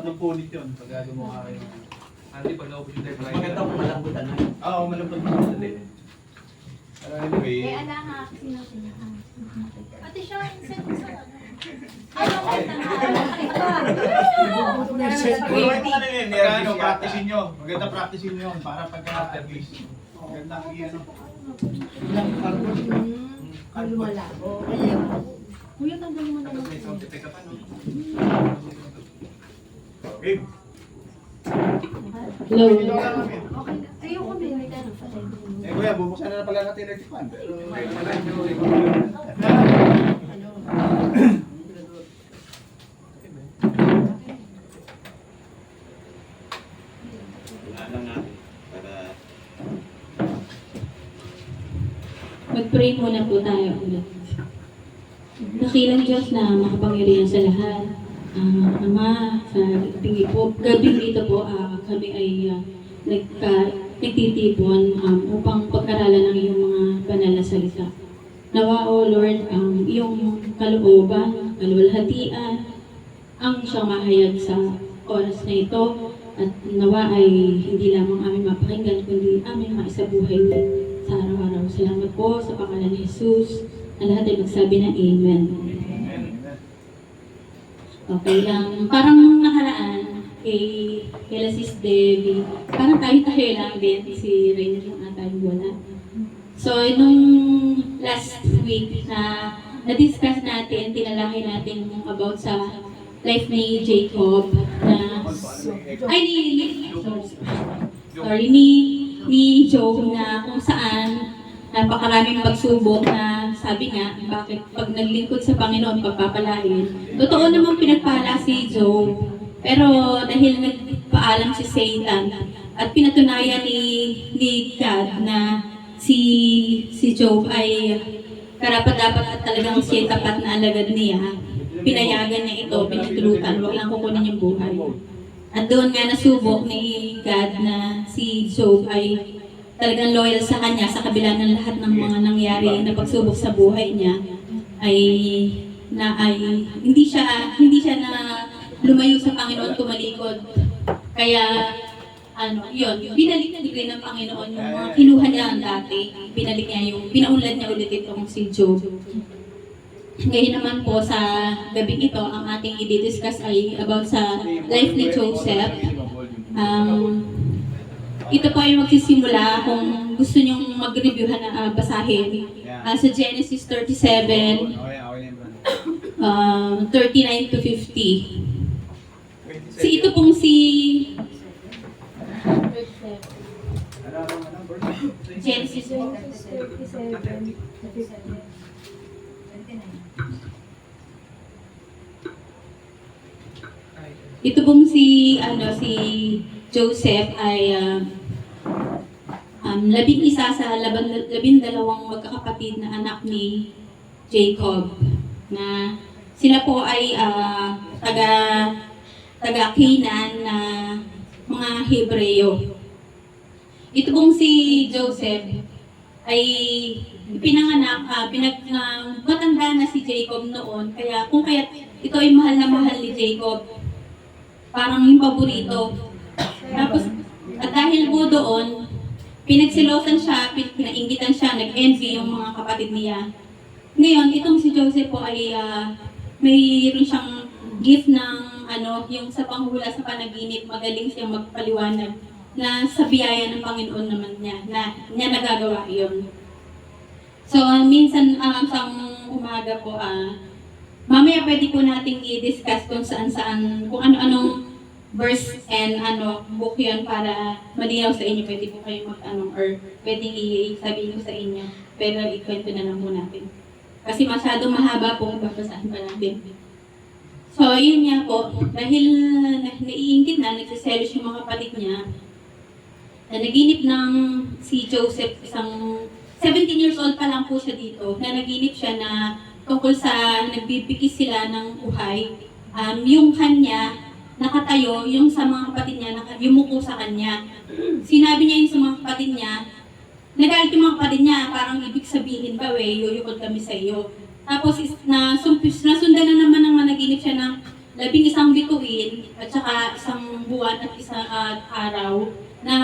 ng punit yun pag gumawa kayo. Ate, pag naubos yung typewriter. Maganda kung malambutan na. Oo, malambot na madali. Pero anyway, Kaya ala nga, sino Ate siya, send mo sa ano. Ano maganda practicein nyo. Maganda practicein nyo yun para pagka at least. Maganda ang ano. Malabo. Kuya, tanggalin mo Tapos naman. may sound effect ka pa, no? Babe, Hello. dito ka lang kami. Okay na. Ayoko na yung tanong pa tayo. Eh kuya, bubuksan na pala natin electric fan. Pero Wala lang natin. Para... Mag-pray muna po tayo ulit. Dakilang Diyos na makapangyarihan sa lahat. Ama, sa gabing dito po, kami ay nagtitipon upang pag-aralan ng iyong mga banal na salita. Nawa, O Lord, ang iyong kalooban, kaluwalhatian, ang siyang mahayag sa oras na ito, at nawa ay hindi lamang aming mapakinggan, kundi aming maisabuhay sa araw-araw. Salamat po sa pangalan ni Jesus. Ang lahat ay magsabi na Amen. Okay lang. Parang nung nakaraan, kay Sis Debbie, parang tayo lang din, si Rainer yung ata yung wala. So, nung last week na na-discuss natin, tinalaki natin about sa life ni Jacob na ni Job, na kung saan napakaraming pagsubok na sabi nga, bakit pag naglingkod sa Panginoon, pagpapalain. Totoo namang pinagpala si Job, pero dahil nagpaalam si Satan at pinatunayan ni God na si Job ay karapat-dapat at talagang siya tapat na alagad niya, pinayagan niya ito, pinatulutan, wag lang kukunin yung buhay. At doon nga nasubok ni God na si Job ay talagang loyal sa kanya sa kabila ng lahat ng mga nangyari na pagsubok sa buhay niya, ay hindi siya na lumayo sa Panginoon, tumalikod. Kaya binalik na din ng Panginoon yung mga kinuha niya dati, binalik niya pinaunlad niya ulit itong si Job. Ngayon naman po sa gabing ito, ang ating i-discuss ay about sa life ni Joseph. Ito po ay magsisimula kung gusto nyong mag-reviewhan na basahin sa Genesis 37, 39 to 50. Ito pong Genesis 37. Ito pong si Joseph ay 11 sa 12 magkakapatid na anak ni Jacob, na sila po ay taga Canaan na mga Hebreo. Ito pong si Joseph ay pinanganak, matanda na si Jacob noon, kaya ito ay mahal na mahal ni Jacob. Parang yung paborito. Tapos, at dahil po doon, pinagsilosan siya, pinainggitan siya, nag-envy yung mga kapatid niya. Ngayon, itong si Joseph po ay mayroon siyang gift ng yung sa panghula sa panaginip, magaling siyang magpaliwanag na sa biyaya ng Panginoon naman niya, na niya nagagawa yun. So, minsan sa umaga po, mamaya pwede po nating i-discuss kung saan-saan, kung ano-anong verse and book yun para malinaw sa inyo. Pwede po kayo or pwedeng i-sabihin ko sa inyo. Pero ikwento na lang po natin. Kasi masyadong mahaba po, babasahin pa natin. So, yun nga po, dahil naiingit na, nagsiselos yung mga kapatid niya, na naginip ng si Joseph, isang 17 years old pa lang po siya dito, na naginip siya na tungkol sa nagbibigis sila ng uhay, yung kanya nakatayo, yung sa mga kapatid niya, yumuko sa kanya. Sinabi niya yung sa mga kapatid niya, nagalit yung mga kapatid niya, parang ibig sabihin ba, yuyukod kami sa iyo. Tapos nasundan na naman ng managinip siya na 11 bituin at saka 1 buwan at 1 araw na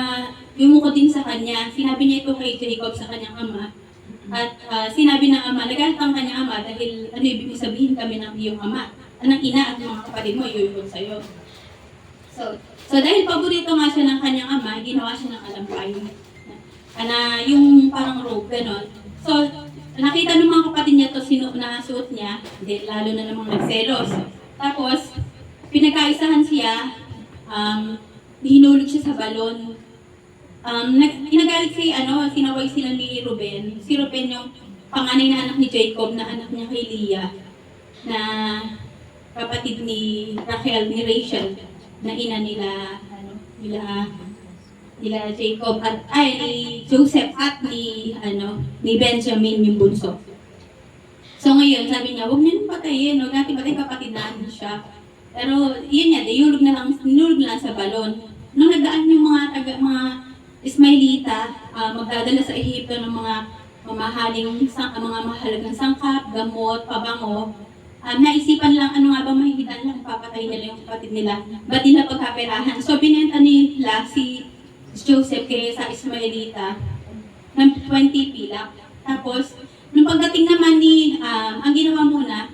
yumuko din sa kanya. Sinabi niya ito kay Jacob sa kanyang ama. At sinabi ng ama, nagalit ang kanyang ama dahil ano ibig sabihin kami ng iyong ama, ng ina at mga kapatid mo, iyon sa'yo. So dahil paborito nga siya ng kanyang ama, ginawa siya ng alampay. Yung parang robe, gano'n. So, nakita ng mga kapatid niya to nasuot niya, lalo na namang nagselos. Tapos, pinagkaisahan siya, hinulog siya sa balon. Kinagalit sinaway sila ni Ruben. Si Ruben yung panganay na anak ni Jacob, na anak niya kay Leah, na kapatid ni Rachel, ni Rachel, na ina nila Jacob at ni Joseph at ni Benjamin yung bunso. So ngayon, sabi niya, huwag niyo nang patayin, huwag natin patayin, kapatid namin siya. Pero yun niya, ninulog na lang sa balon. Nung nagdaan yung mga Ismailita, magdadala sa Ehipto ng mga mga mahalagang sangkap, gamot, pabango, naisipan lang ano nga bang mahihitan lang, papatayin nila yung kapatid nila. Ba't nila pagkaperahan? So binenta nila si Joseph sa Ismailita ng 20 pilak. Tapos, nung pagdating naman ang ginawa muna,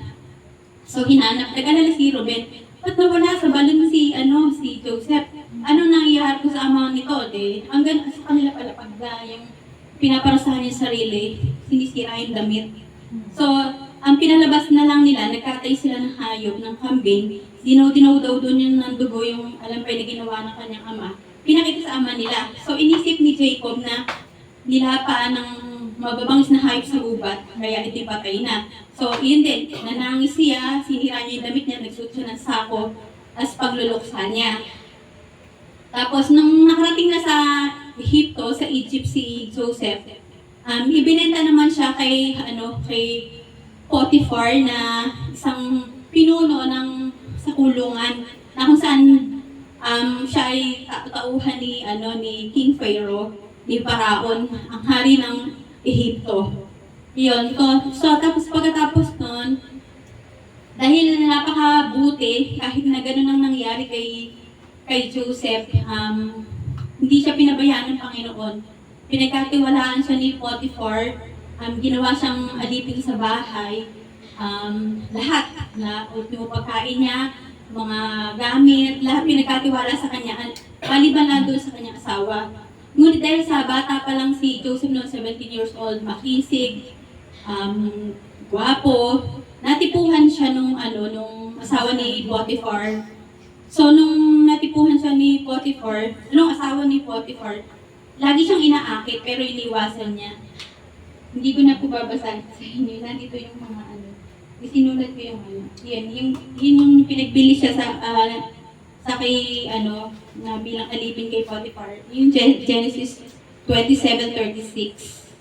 so hinanap, nag-alala si Ruben, ba't nawala sa balon si Joseph? Ano nangyayari ko sa ama nito? Hanggang sa kanila pala pag yung pinaparusahan niya sarili, sinisira yung damit. So, ang pinalabas na lang nila, nagkatay sila ng hayop, ng kambing, dinaw daw doon yung nandugo yung alampay na ginawa ng kanyang ama. Pinakita sa ama nila. So, inisip ni Jacob na nilapaan ng mababangis na hayop sa ubat, kaya ito'y patay na. So, yun din, nanangis siya, sinira niya yung damit niya, nagsuot siya ng sako, as pagluluksa niya. Tapos, nung nakarating na sa Ehipto, sa Egypt si Joseph, ibinenta naman siya kay Potiphar na isang pinuno sa kulungan, na kung saan siya ay tauhan ni King Pharaoh, ni Paraon, ang hari ng Ehipto. Yun. So, tapos pagkatapos nun, dahil napakabuti, kahit na gano'n ang nangyari kay Joseph, hindi siya pinabayaan ng Panginoon. Pinagkatiwalaan siya ni Potiphar, ginawa siyang alipin sa bahay, lahat na yung pagkain niya, mga gamit, lahat pinagkatiwala sa kanya, maliban lang doon sa kanyang asawa. Ngunit dahil sa bata pa lang si Joseph noon, 17 years old, makisig, gwapo, natipuhan siya nung asawa ni Potiphar. So, nung natipuhan siya ni Potiphar, nung asawa ni Potiphar, lagi siyang inaakit pero iniwasan niya. Hindi ko na po babasahin sa inyo. Nandito yung mga isinulat ko yung yun yung pinagbili siya sa kay na bilang alipin kay Potiphar. Yung Genesis 27:36.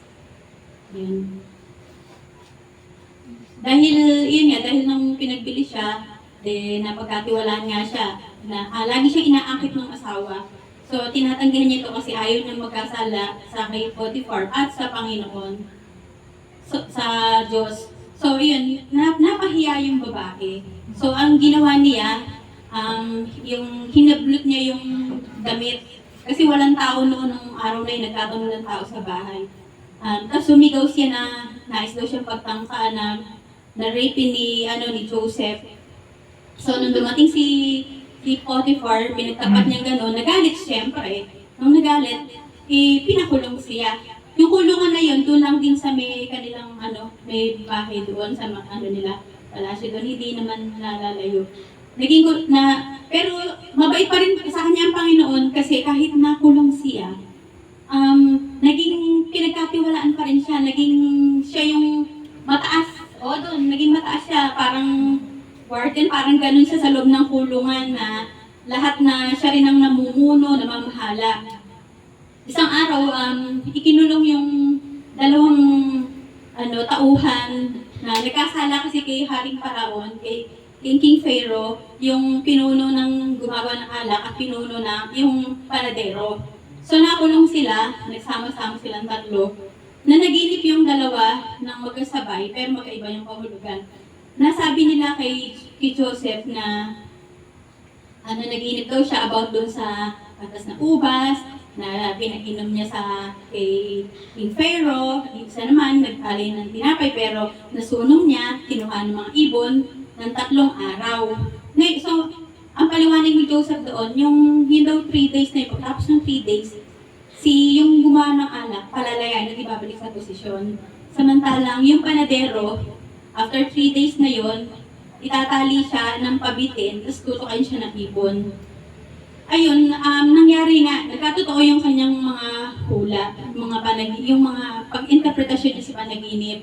Yun. Dahil nung pinagbili siya, napagkatiwalaan nga siya na lagi siya inaakit ng asawa. So, tinatanggihan niya ito kasi ayaw niya magkasala sa kay Potiphar at sa Panginoon, sa Diyos. So, yun, napahiya yung babae. So, ang ginawa niya, yung hinablot niya yung damit. Kasi walang tao noon nung araw na yun, nagkataon ng tao sa bahay. Tapos sumigaw siya na nais daw siyang pagtangka na rape ni Joseph. So, nung dumating si Potiphar, pinagtapat niya gano'n, nagalit siyempre. Nung nagalit, pinakulong siya. Yung kulungan na yun, doon lang din sa may kanilang, may bahay doon sa nila, palasyo doon, hindi naman nalalayo. Pero mabait pa rin sa kanya ang Panginoon kasi kahit nakulong siya, naging pinagkatiwalaan pa rin siya, naging siya yung mataas. Naging mataas siya, parang warden, parang ganun siya sa loob ng kulungan na lahat na siya rin ang namumuno, namamahala. Isang araw, ikinulong yung dalawang tauhan na nagkasala kasi kay Haring Paraon, kay King Pharaoh, yung pinuno ng gumagawa ng alak at pinuno na yung panadero. So nakulong sila, nagsama-sama silang tatlo, na naginip yung dalawa ng magkasabay pero magkaiba yung kahulugan. Nasabi nila kay Joseph na naginip daw siya about doon sa patas na ubas, na pinag-inom niya sa kay King Pharaoh. Isa naman, nagkalay ng tinapay pero nasunog niya, kinuha ng mga ibon ng 3 araw. So, ang paliwanag ni Joseph doon, yun daw 3 days na yun, pagkatapos ng 3 days, yung gumawa ng alak, palalayan at ibabalik sa posisyon. Samantalang yung panadero, after 3 days na yon, itatali siya ng pabitin, tapos tutukain siya ng ibon. Ayun, nangyari nga, nagkatotoo yung kanyang mga hula, yung mga pag-interpretasyon niya sa panaginip.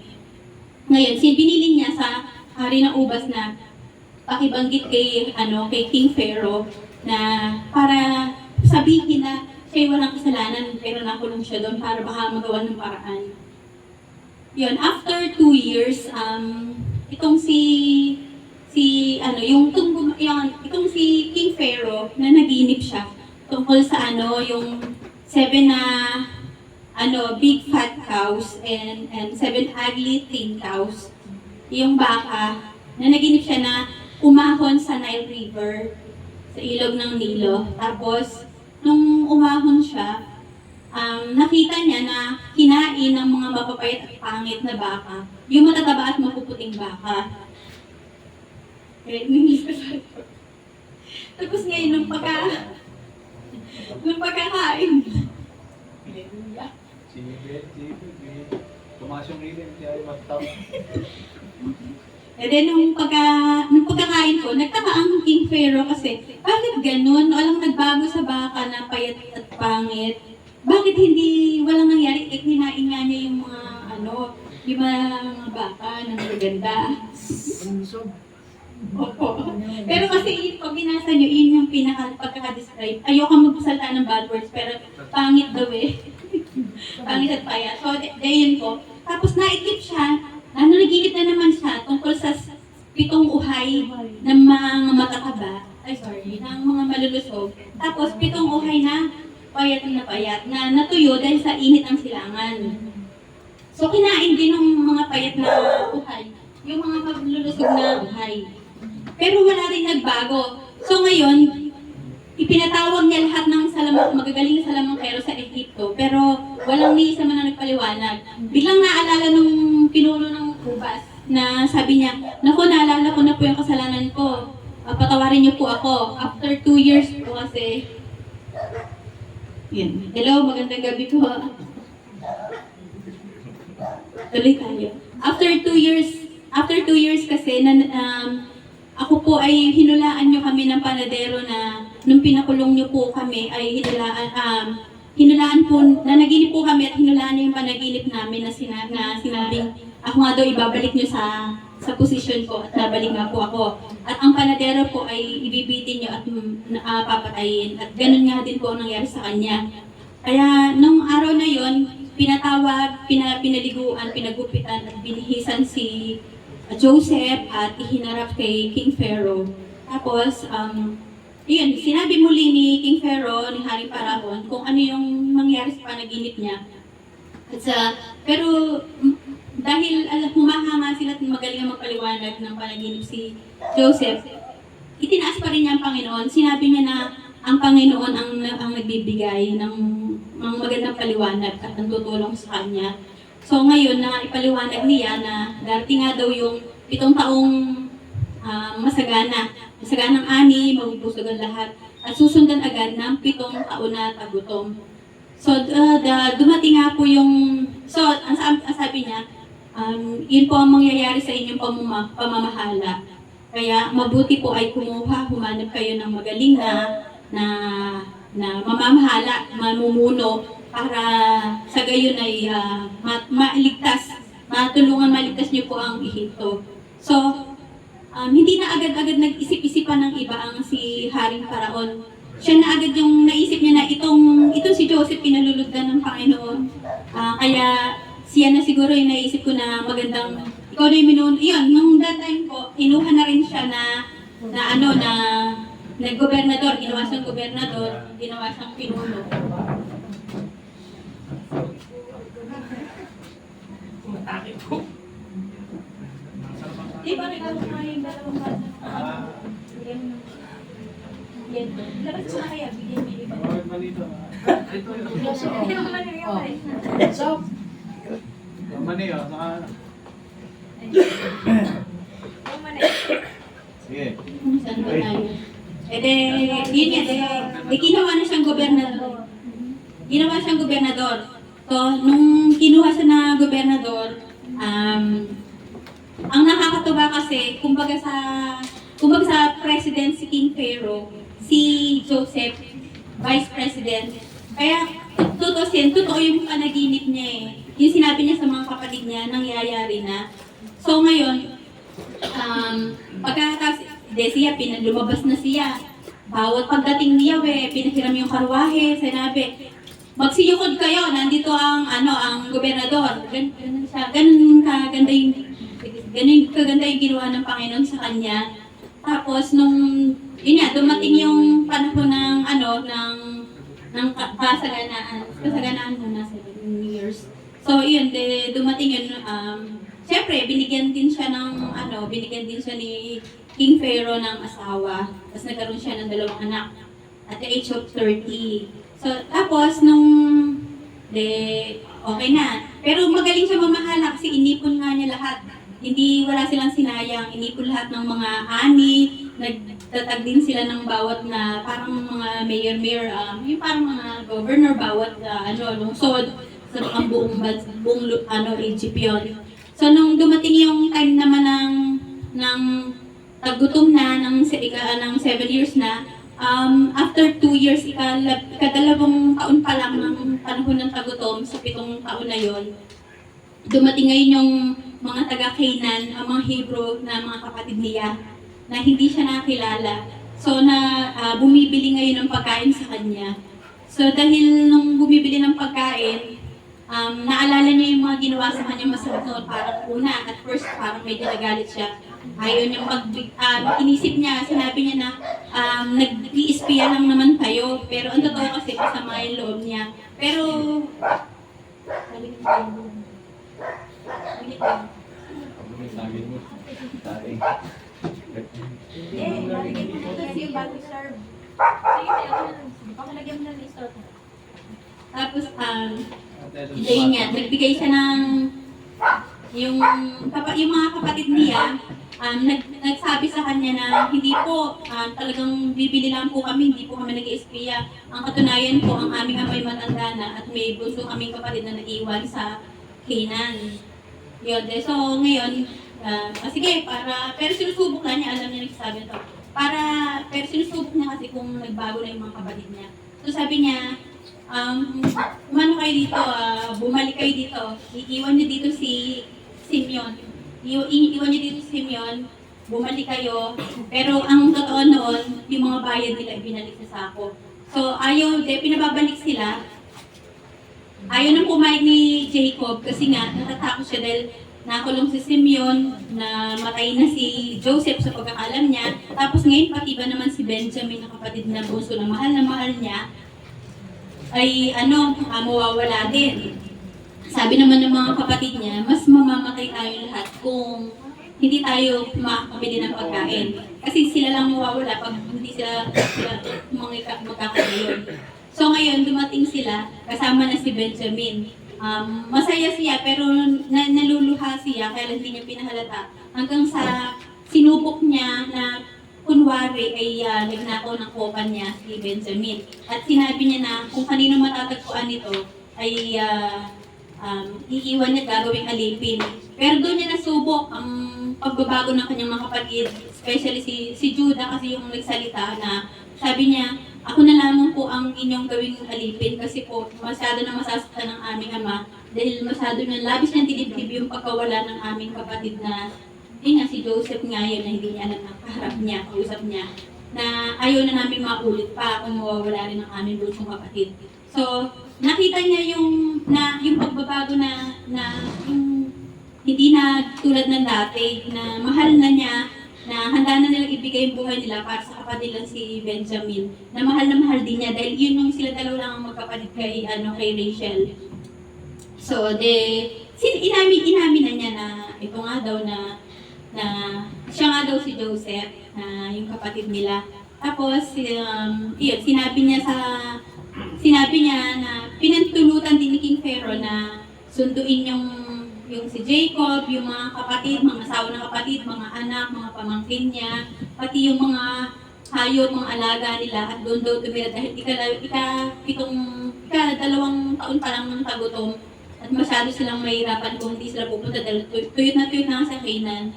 Ngayon, binili niya sa hari ng ubas na pakibanggit kay King Pharaoh na para sabihin na siya walang kasalanan pero nakulong siya doon para baka magawa ng paraan. Yun, after 2 years, itong si King Pharaoh na naginip siya tungkol sa yung 7 na big fat cows and 7 ugly thin cows. Yung baka na naginip siya na umahon sa Nile River, sa ilog ng Nilo. Tapos, nung umahon siya, nakita niya na kinain ng mga mapapayat at pangit na baka, yung matataba at mapuputing baka. Tapos ngayon, nung pagkakain, Tumaas yung rhythm, kaya yung matap. and then nung pagkakain ko, nagtaka ang King Pharaoh kasi, bakit ganun? Walang nagbago sa baka na payat at pangit. Bakit walang nangyari? Kinain nga niya yung mga baka na maganda. Opo. Pero kasi pag binasa nyo, yun yung pagkaka-describe. Ayoko magpasalta ng bad words, pero pangit daw eh. Pangit at payat. So, yun po. Tapos naikip siya, naginip na naman siya tungkol sa 7 uhay ng mga matataba. Ng mga malulusog. Tapos 7 uhay na payat na natuyo dahil sa init ang silangan. So, kinain din ng mga payat na uhay, yung mga malulusog na uhay. Pero wala rin nagbago. So ngayon, ipinatawag niya lahat ng magagaling na salamangkero sa Ehipto, pero walang ni isa man na nagpaliwanag. Biglang naalala nung pinuno ng ubas na sabi niya, naku, naalala ko na po yung kasalanan ko. Patawarin niyo po ako. After 2 years po kasi. Yan. Hello, magandang gabi po. Tuloy tayo. After 2 years kasi, ako po ay hinulaan nyo kami ng panadero na nung pinakulong nyo po kami ay hinulaan po, na naginip po kami at hinulaan nyo yung panaginip namin na sinabing ako nga daw ibabalik nyo sa posisyon ko at nabalik nga po ako. At ang panadero po ay ibibitin nyo at papatayin at ganun nga din po ang nangyari sa kanya. Kaya nung araw na yon, pinatawag, pinaliguan, pinagupitan at binihisan si Joseph at ihinarap kay King Pharaoh. Tapos, yun, sinabi muli ni King Pharaoh, ni Haring Pharaoh, kung ano yung mangyari sa panaginip niya. Pero dahil humahanga sila at magaling ang magpaliwanag ng panaginip si Joseph, itinaas pa rin niya ang Panginoon. Sinabi niya na ang Panginoon ang nagbibigay ng magandang paliwanag at ang tutulong sa kanya. So ngayon na ipaliwanag niya na darating nga daw yung 7 taong masaganang ani, mabubusog ang lahat, at susundan agad ng 7 taon na tagutom. So dumating nga po ang sabi niya, yun po ang mangyayari sa inyong pamamahala. Kaya mabuti po ay humanap kayo ng magaling na mamamahala, mamumuno, para sa gayon ay matulungan maligtas niyo po ang Ehipto. So, hindi na agad-agad nag-isip-isipan ng iba ang si Haring Pharaon. Siya na agad yung naisip niya na itong si Joseph pinalulugdan ng Panginoon. Kaya siya na siguro yung naisip ko na magandang, ikaw na yung minuno. Iyon, nung that time po, inuha na rin siya na nag-gobernador, ginawa siyang gobernador, ginawa siyang pinuno. Kumatakit ko. Di ba regalo ko yung dalawang bata? Yan. Labas ko na kaya, bigyan mo yung iba. Bakit malito? Ayaw mo na yung So, Mani, saka... Sige. Saan ba tayo? Eh de, yun yan, ginawa na siyang gobernador. Ginawa siyang gobernador. So, nung kinuha siya na gobernador, ang nakakatuwa kasi, kumbaga sa president si King Pharaoh, si Joseph, vice president. Kaya, totoo yung panaginip niya eh. Yung sinabi niya sa mga kapatid niya, nangyayari na. So ngayon, pagkatapos, siya, lumabas na siya. Bawat pagdating niya, pinahiram yung karwahe, sinabi, magsiyukod kayo, nandito ang gobernador. Ganun siya, ganun kaganda yung ginawa ng Panginoon sa kanya. Tapos yun nga, dumating yung panahon ng kasaganaan muna 7 years. So yun, dumating yun, siyempre, binigyan din siya ni King Pharaoh ng asawa. Tapos nagkaroon siya ng 2 anak at the age of 30. So, tapos okay na. Pero magaling siya mamahala kasi inipon nga niya lahat. Wala silang sinayang, inipon lahat ng mga ani, nagtatag din sila ng bawat na parang mga mayor, yung parang mga governor, bawat lungsod, sa ang buong Egypt yun. So, nung dumating yung time naman ng taggutom na, ng 7 years na, after 2 years, ikadalawang taon pa lang ng panahon ng tagutom, sa 7 taon na yon, dumating ngayon yung mga taga-Canaan, ang mga Hebrew na mga kapatid niya, na hindi siya nakilala. So, bumibili ngayon ng pagkain sa kanya. So, dahil nung bumibili ng pagkain, naalala niya yung mga ginawa sa kanya masarap noon. Parang una, at first, parang medyo nagalit siya. Ayaw niya inisip niya, sinabi niya na nag-i-espiya lang naman kayo. Pero ang totoo kasi masama yung loob niya. Pero, tapos, yun nga, nagbigay siya ng yung mga kapatid niya, nagsabi sa kanya na hindi po, talagang bibili lang po kami, hindi po kami nag-i-espiya. Ang katunayan po, ang aming amay matanda na at may bunso kaming kapatid na nag-iwan sa Canaan. Yun, so ngayon, sige, pero sinusubok na niya, alam niya nagsasabi ito. Pero sinusubok niya kasi kung nagbago na yung mga kapatid niya. So sabi niya, umano kayo dito, bumalik kayo dito, iiwan niyo dito si Simeon. Iiwan niyo dito si Simeon, bumalik kayo. Pero ang totoo noon, yung mga bayad nila ibinalik sa sako. So pinababalik sila. Ayaw nang pumayag ni Jacob kasi nga natatakot siya dahil nakulong si Simeon, na matay na si Joseph sa pagkakalam niya. Tapos ngayon pati ba naman si Benjamin na kapatid na bunso na mahal niya, ay mawawala din. Sabi naman ng mga kapatid niya, mas mamamatay tayo lahat kung hindi tayo makakabili ng pagkain. Kasi sila lang mawawala pag hindi sila magkakaroon. So ngayon, dumating sila, kasama na si Benjamin. Masaya siya, pero naluluha siya, kaya hindi niya pinahalata. Hanggang sa sinubok niya na kunwari ay nagnakaw ng kopa niya si Benjamin. At sinabi niya na kung kanino matatagpuan nito ay iiwan niya gagawing alipin. Pero doon niya nasubok ang pagbabago ng kanyang mga kapatid, especially si Judah kasi yung nagsalita na sabi niya, ako na lamang po ang inyong gawing alipin kasi po masyado na masasaktan ng aming ama dahil masyado na labis niyang dinibdib yung pagkawala ng aming kapatid na yun nga, si Joseph nga yun na hindi niya alam na kaharap niya, kausap niya, na ayaw na namin maulit pa kung mawawala rin ang aming bunsong kapatid. So, nakita niya yung pagbabago na yung hindi na tulad ng dati, na mahal na niya, na handa na nilang ibigay yung buhay nila para sa kapatid lang si Benjamin, na mahal din niya dahil yun yung sila dalawa lang ang magkapatid kay Rachel. So, inamin na niya na ito nga daw na siya nga daw si Joseph, na yung kapatid nila. Tapos, yun, sinabi niya na pinantulutan din ni King Pharaoh na sunduin yung si Jacob, yung mga kapatid, mga asawa ng kapatid, mga anak, mga pamangkin niya, pati yung mga hayop, mga alaga nila at doon daw tumira dahil dalawang taon pa lang ng tagutom at masyado silang mahirapan kung hindi sila pupunta dahil tuyot na sa Canaan.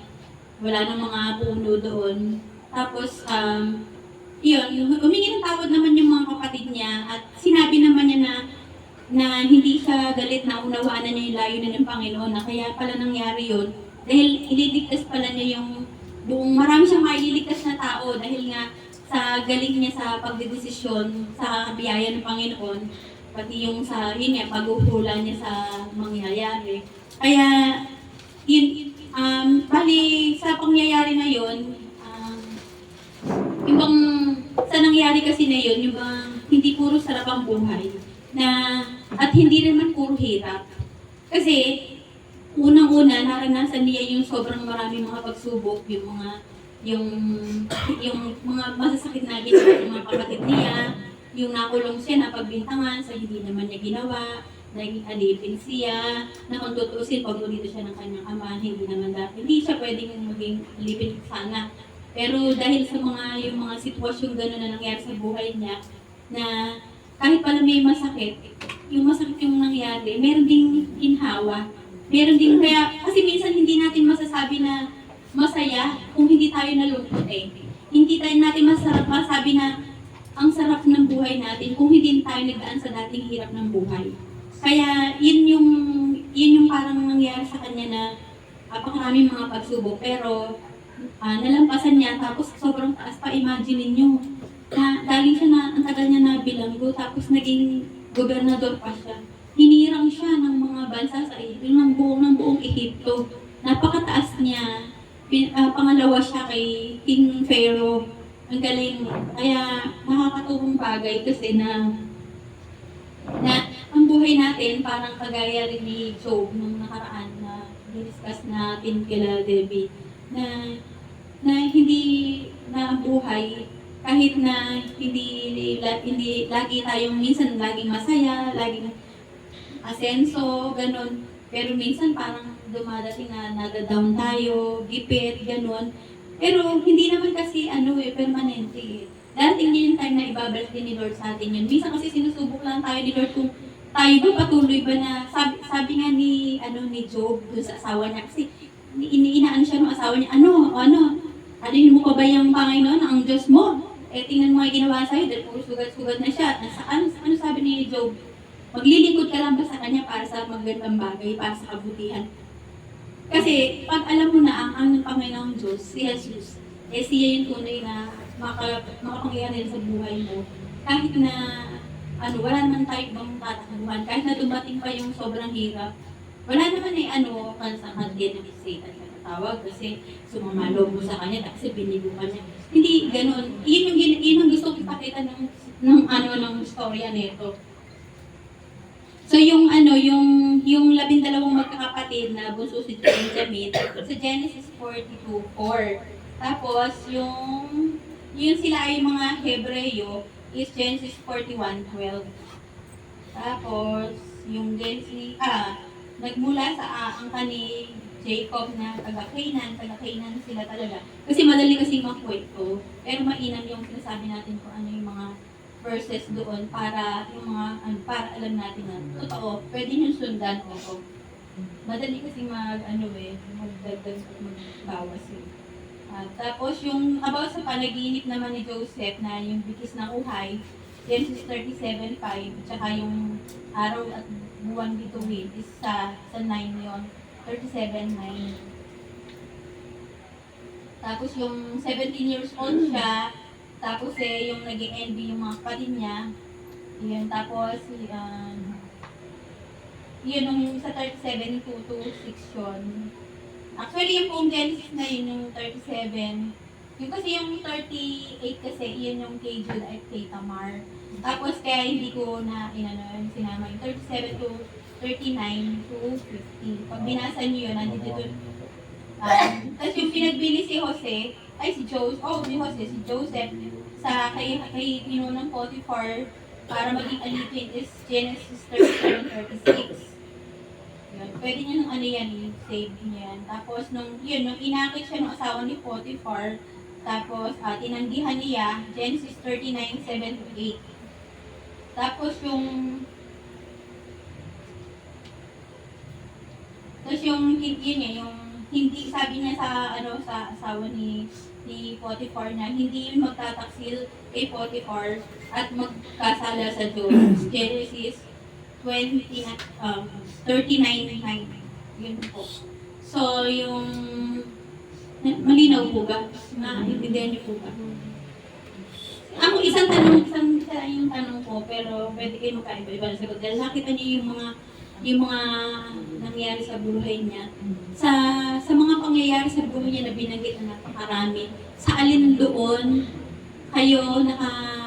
Wala nang mga puno doon. Tapos, yun, humingi ng tawad naman yung mga kapatid niya at sinabi naman niya na hindi siya galit na unawaan na niya yung layunin ng Panginoon na kaya pala nangyari yun dahil ililigtas pala niya yung buong marami siyang maililigtas na tao dahil nga sa galing niya sa pagdedesisyon sa biyaya ng Panginoon pati yung sa yun nga paghuhula niya sa mangyayari. Kaya yun bali sa pangyayari na yun yung bang sa nangyari kasi na yun yung bang hindi puro sarap ang buhay na at hindi naman puro hirap. Kasi unang-una naranasan niya yung sobrang maraming mga pagsubok, yung mga masasakit na ginawa ng mga kapatid niya, yung nakulong siya na pagbintangan sa hindi naman niya ginawa, naging alipin siya, na kung tutuusin, paborito siya ng kanyang ama, hindi siya pwedeng maging alipin sana. Pero dahil sa yung mga sitwasyon gano'n na nangyari sa buhay niya, na kahit pala may masakit, yung masakit yung nangyari, meron ding ginhawa. Meron din kaya, kasi minsan hindi natin masasabi na masaya kung hindi tayo nalungkot eh. Hindi natin masabi na ang sarap ng buhay natin kung hindi tayo nagdaan sa dating hirap ng buhay. Kaya yun yung parang nangyari sa kanya na napakaraming mga pagsubok pero nalampasan niya tapos sobrang taas pa. Imagine niyo na galing siya na ang tagal niya na bilanggo tapos naging gobernador pa siya. Hinirang siya ng mga bansa sa ng buong Ehipto. Napakataas niya. Pangalawa siya kay King Pharaoh. Ang galing. Kaya nakakatuwang bagay kasi na ang buhay natin parang kagaya rin ni Job nung nakaraan na discuss natin kila Debbie na hindi na ang buhay kahit na hindi lagi tayong minsan laging masaya, laging asenso, ganun. Pero minsan parang dumadating na nada-down tayo, gipit, ganun. Pero hindi naman kasi permanente. Dating din yung time na ibabalik din ni Lord sa atin yun. Minsan kasi sinusubok lang tayo ni Lord kung tayo ba patuloy ba na sabi nga ni Job dun sa asawa niya kasi iniinaan siya ng asawa niya, anuhin mo pa ba yung Panginoon ang Diyos mo? Tingnan mo yung ginawa sa'yo dahil puro sugat-sugat na siya. Ano sabi ni Job? Maglilingkod ka lang ba sa kanya para sa magandang bagay, para sa kabutihan? Kasi pag alam mo na ang Panginoong Diyos, si Jesus, siya yung tunay na makapangyarihan sa buhay mo. Kahit na wala naman tayo ibang tatakbuhan, kahit na dumating pa yung sobrang hirap, wala naman kansakan din ng Satan na tawag kasi sumamalo mo sa kanya kasi binigo ka niya. Hindi ganoon. Yun yung gusto ko ipakita ng storya nito. So yung 12 magkakapatid na bunso si Benjamin sa Genesis 42:4. Tapos yung sila ay mga Hebreyo is Genesis 41:12. Tapos yung Genesis nagmula sa angka ni Jacob na taga-Canaan sila talaga. Kasi madali kasi makwento, pero mainam yung sinasabi natin kung ano yung mga verses doon para para alam natin na totoo, pwede yung sundan ko. Madali kasi magdagdag at magbawas yun. Tapos yung about sa panaginip naman ni Joseph na yung bigis ng uhay, Genesis 37:5, tsaka yung araw at buwan bituin is sa 9 yon, 37:9. Tapos yung 17 years old siya, tapos yung naging envy yung mga kapatid niya. Yun, tapos yun yung sa 37 to 6 yun. Actually yung buong Genesis na yun yung 37. Yung kasi yung 38 kasi yun yung kay Judah at kay Tamar. Tapos kaya hindi ko na sinama yung 37 to 39 to 50. Pag binasa niyo yun, nandito doon. Tapos yung pinagbili si Joseph, kay Pinunong Potiphar para maging alipin is Genesis 37:36. Yun. Pwede nyo nung ano yan, save nyo yan. Tapos nung inakit siya ng asawa ni Potiphar, tapos tinanggihan niya, Genesis 39:7-8. Tapos yung hindi sabi niya sa asawa ni Potiphar na hindi yun magtataksil kay Potiphar at magkasala sa Diyos. Genesis 39:9. Yun po. So, yung malinaw po ba? Naintindihan niyo po ba? Ang isang yung tanong ko, pero pwede kayo magkaiba-iba na sagot. Dahil nakita niyo yung mga nangyari sa buhay niya. Sa mga pangyayari sa buhay niya na binanggit na napakarami, sa alin doon kayo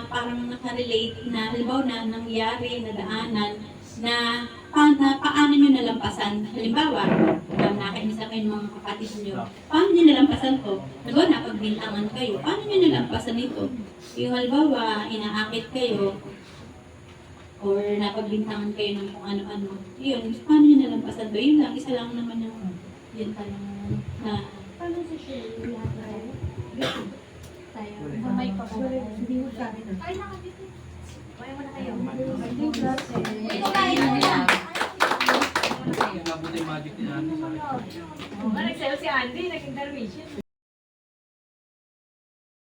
parang nakarelate na halimbawa na nangyari, na daanan, na paano nyo nalampasan? Halimbawa, nakainisa kayo ng mga kapatid nyo. Paano nyo nalampasan to? Halimbawa, napagbintangan kayo. Paano nyo nalampasan ito? Yung halimbawa, inaakit kayo, or napagbintangan kayo ng kung ano-ano. Yun, paano nyo nalampasan to? Yun lang, isa lang naman yung tanong na Paano si Shirley lahat tayo? Tayo. Mamay pa po. Hindi mo siya. Ay, nakabiti. Kaya mo na kayo. Ito kain mo na. Nabuti yung magic ni Andy sa akin. Nag-sell si Andy, nag-intermission.